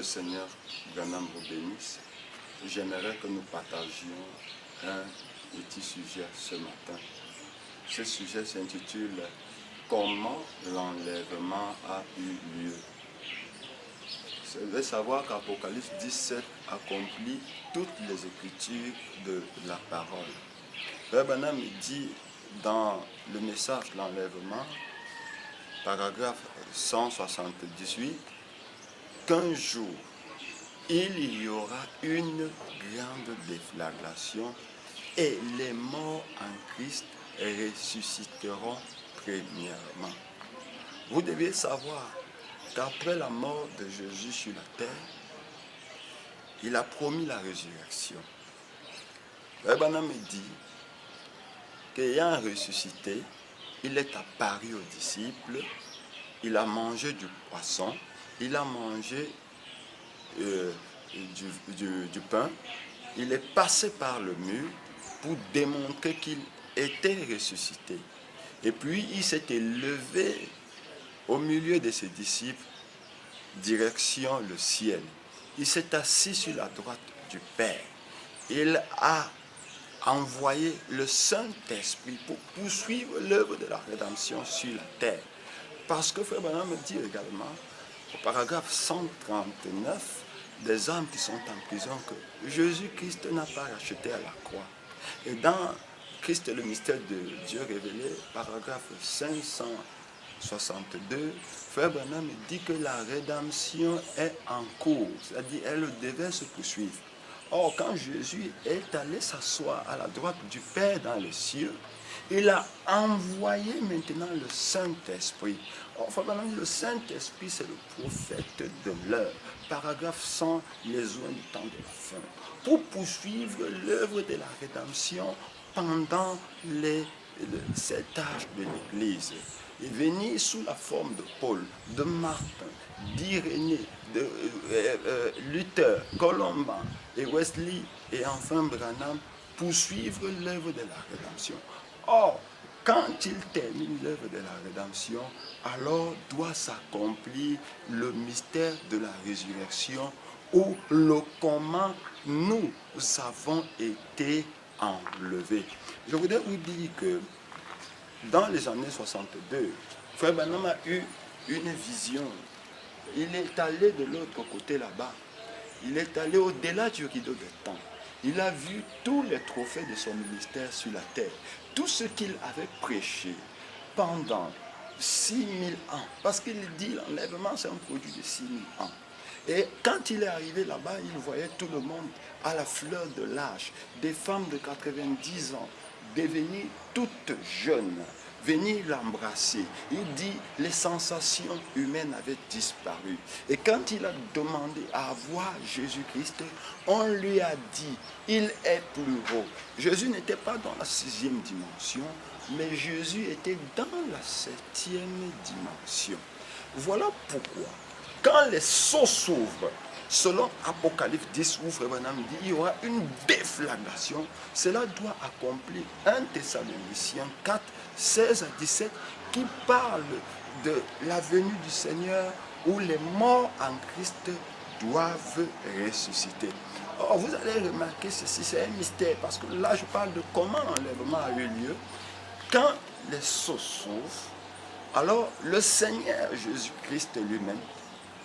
le Seigneur Branham vous bénisse. J'aimerais que nous partagions un petit sujet ce matin. Ce sujet s'intitule « Comment l'enlèvement a eu lieu ?» Vous devez savoir qu'Apocalypse 17 accomplit toutes les écritures de la parole. Frère Branham dit dans le message de l'enlèvement, paragraphe 178, qu'un jour, il y aura une grande déflagration et les morts en Christ ressusciteront premièrement. Vous devez savoir qu'après la mort de Jésus sur la terre, il a promis la résurrection. Branham dit qu'ayant ressuscité, il est apparu aux disciples, il a mangé du poisson, il a mangé du pain, il est passé par le mur pour démontrer qu'il était ressuscité. Et puis il s'était levé au milieu de ses disciples, direction le ciel. Il s'est assis sur la droite du Père. Il a envoyé le Saint-Esprit pour poursuivre l'œuvre de la rédemption sur la terre. Parce que Frère Branham me dit également, au paragraphe 139, des âmes qui sont en prison, que Jésus-Christ n'a pas racheté à la croix. Et dans Christ le mystère de Dieu révélé, paragraphe 562, Frère Branham dit que la rédemption est en cours, c'est-à-dire elle devait se poursuivre. Or, quand Jésus est allé s'asseoir à la droite du Père dans les cieux, il a envoyé maintenant le Saint-Esprit. Or, le Saint-Esprit, c'est le prophète de l'heure. Paragraphe 100, les oins du temps de la fin. Pour poursuivre l'œuvre de la rédemption pendant cet âge de l'Église. Et venir sous la forme de Paul, de Martin, d'Irénée, de Luther, Colomban et Wesley et enfin Branham poursuivre l'œuvre de la rédemption. Or, quand il termine l'œuvre de la rédemption, alors doit s'accomplir le mystère de la résurrection ou le comment nous avons été enlevés. Je voudrais vous dire que dans les années 62, Frère Branham a eu une vision. Il est allé de l'autre côté là-bas. Il est allé au-delà du rideau de temps. Il a vu tous les trophées de son ministère sur la terre. Tout ce qu'il avait prêché pendant 6000 ans. Parce qu'il dit l'enlèvement, c'est un produit de 6000 ans. Et quand il est arrivé là-bas, il voyait tout le monde à la fleur de l'âge. Des femmes de 90 ans devenir toutes jeunes, venir l'embrasser. Il dit les sensations humaines avaient disparu. Et quand il a demandé à voir Jésus-Christ, on lui a dit, il est plus haut. Jésus n'était pas dans la 6e dimension, mais Jésus était dans la 7e dimension. Voilà pourquoi, quand les sceaux s'ouvrent, selon Apocalypse 10, où Frère Branham dit il y aura une déflagration, cela doit accomplir 1 Thessaloniciens 4, 16 à 17, qui parle de la venue du Seigneur où les morts en Christ doivent ressusciter. Or, vous allez remarquer ceci, c'est un mystère, parce que là, je parle de comment l'enlèvement a eu lieu. Quand les sceaux s'ouvrent, alors le Seigneur Jésus-Christ lui-même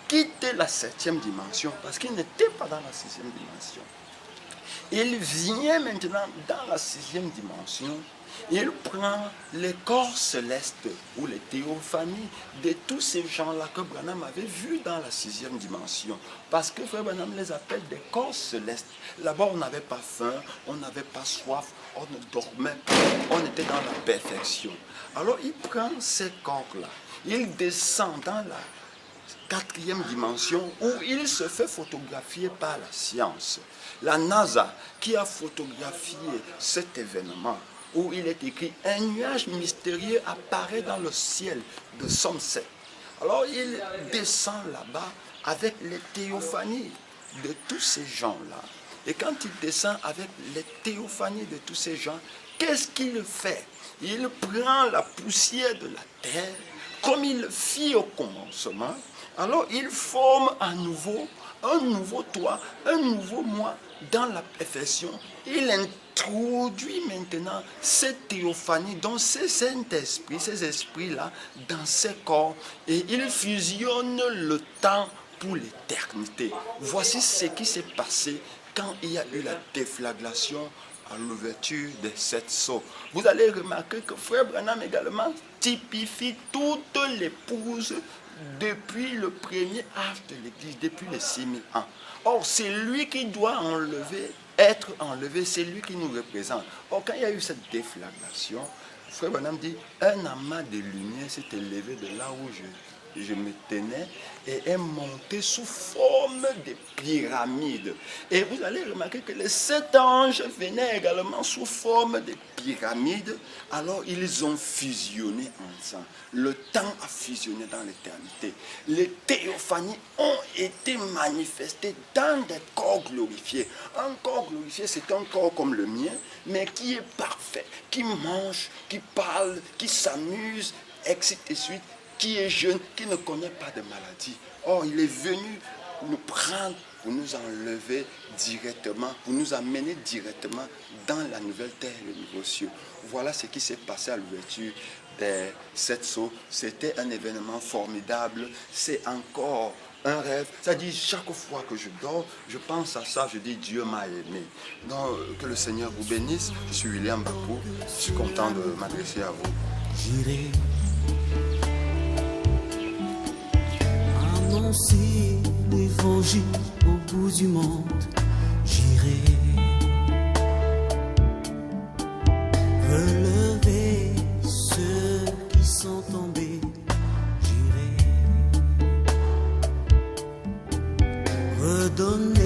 quitter la 7e dimension, parce qu'il n'était pas dans la 6e dimension. Il vient maintenant dans la 6e dimension, il prend les corps célestes ou les théophanies de tous ces gens-là que Branham avait vus dans la 6e dimension. Parce que Frère Branham les appelle des corps célestes. Là-bas, on n'avait pas faim, on n'avait pas soif, on ne dormait pas, on était dans la perfection. Alors il prend ces corps-là, il descend dans la 4e dimension où il se fait photographier par la science. La NASA qui a photographié cet événement où il est écrit « Un nuage mystérieux apparaît dans le ciel de Somerset ». Alors il descend là-bas avec les théophanies de tous ces gens-là. Et quand il descend avec les théophanies de tous ces gens, qu'est-ce qu'il fait? Il prend la poussière de la terre, comme il fit au commencement. Alors il forme à nouveau un nouveau toi, un nouveau moi dans la perfection. Il introduit maintenant cette théophanie, donc ces Saint-Esprit, ces esprits-là, dans ces corps, et il fusionne le temps pour l'éternité. Voici ce qui s'est passé quand il y a eu la déflagration à l'ouverture des 7 sceaux. Vous allez remarquer que Frère Branham également typifie toutes les épouses depuis le premier âge de l'Église, depuis les 6000 ans. Or, c'est lui qui doit être enlevé, c'est lui qui nous représente. Or, quand il y a eu cette déflagration, Frère Branham dit, un amas de lumière s'est élevé de là où je me tenais et est monté sous forme de pyramide. Et vous allez remarquer que les 7 anges venaient également sous forme de pyramide. Alors ils ont fusionné ensemble. Le temps a fusionné dans l'éternité. Les théophanies ont été manifestées dans des corps glorifiés. Un corps glorifié, c'est un corps comme le mien, mais qui est parfait, qui mange, qui parle, qui s'amuse, etc. et suite, qui est jeune, qui ne connaît pas de maladie. Or, il est venu nous prendre pour nous enlever directement, pour nous amener directement dans la nouvelle terre et le nouveau ciel. Voilà ce qui s'est passé à l'ouverture des 7 sceaux. C'était un événement formidable. C'est encore un rêve. C'est-à-dire, chaque fois que je dors, je pense à ça, je dis Dieu m'a aimé. Donc, que le Seigneur vous bénisse. Je suis William Bapou. Je suis content de m'adresser à vous. J'irai annoncer l'évangile au bout du monde. J'irai relever ceux qui sont tombés. J'irai redonner